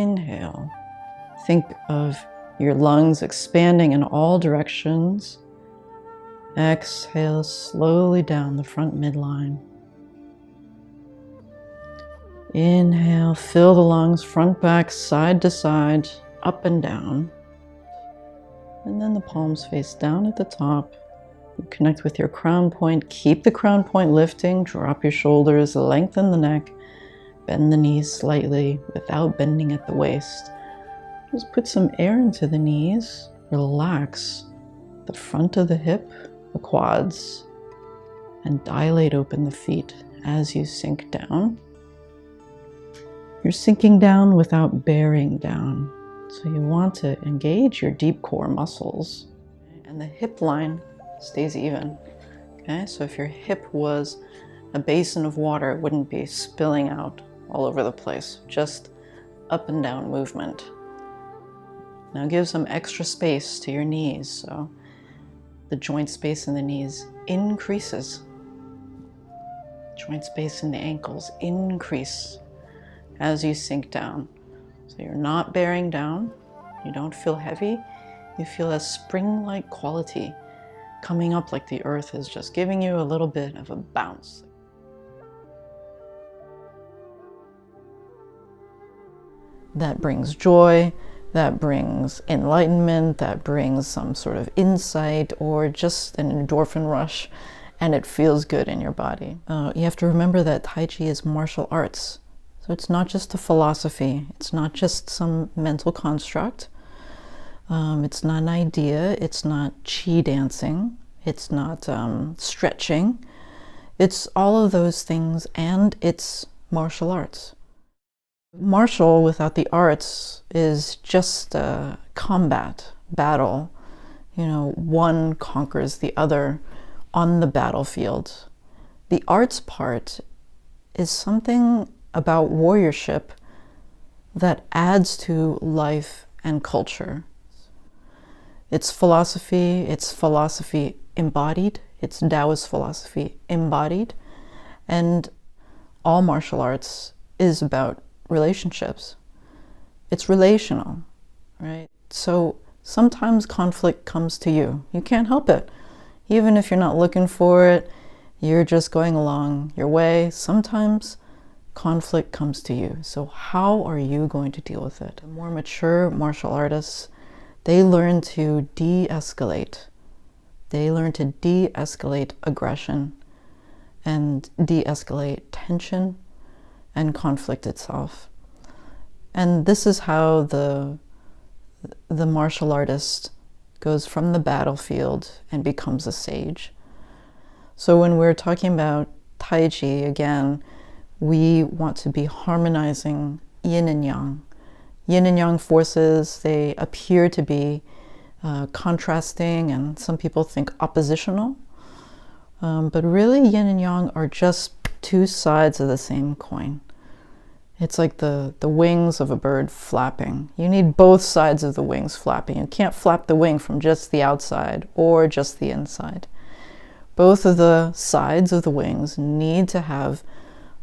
Inhale. Think of your lungs expanding in all directions. Exhale slowly down the front midline. Inhale, fill the lungs front, back, side to side, up and down. And then the palms face down at the top. You connect with your crown point. Keep the crown point lifting. Drop your shoulders, lengthen the neck. Bend the knees slightly without bending at the waist. Just put some air into the knees. Relax the front of the hip, the quads, and dilate open the feet as you sink down. You're sinking down without bearing down. So you want to engage your deep core muscles. And the hip line stays even. Okay, so if your hip was a basin of water, it wouldn't be spilling out all over the place. Just up and down movement. Now give some extra space to your knees, so the joint space in the knees increases. Joint space in the ankles increase as you sink down. So you're not bearing down, you don't feel heavy, you feel a spring-like quality coming up, like the earth is just giving you a little bit of a bounce. That brings joy. That brings enlightenment, that brings some sort of insight or just an endorphin rush, and it feels good in your body. You have to remember that Taiji is martial arts. So it's not just a philosophy, it's not just some mental construct, it's not an idea, it's not chi dancing, it's not stretching. It's all of those things, and it's martial arts. Martial without the arts is just combat, battle. You know, one conquers the other on the battlefield. The arts part is something about warriorship that adds to life and culture. It's philosophy embodied, it's Taoist philosophy embodied, and all martial arts is about relationships. It's relational, right? So sometimes conflict comes to you. You can't help it. Even if you're not looking for it, you're just going along your way. Sometimes conflict comes to you. So how are you going to deal with it? The more mature martial artists, they learn to de-escalate. They learn to de-escalate aggression and de-escalate tension and conflict itself. And this is how the martial artist goes from the battlefield and becomes a sage. So when we're talking about Taiji, again, we want to be harmonizing yin and yang. Yin and yang forces, they appear to be contrasting, and some people think oppositional. But really, yin and yang are just two sides of the same coin. It's like the wings of a bird flapping. You need both sides of the wings flapping. You can't flap the wing from just the outside or just the inside. Both of the sides of the wings need to have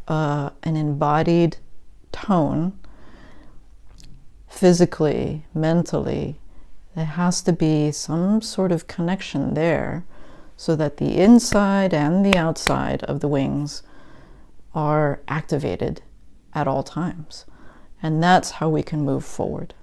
an embodied tone, physically, mentally. There has to be some sort of connection there so that the inside and the outside of the wings are activated at all times. And that's how we can move forward.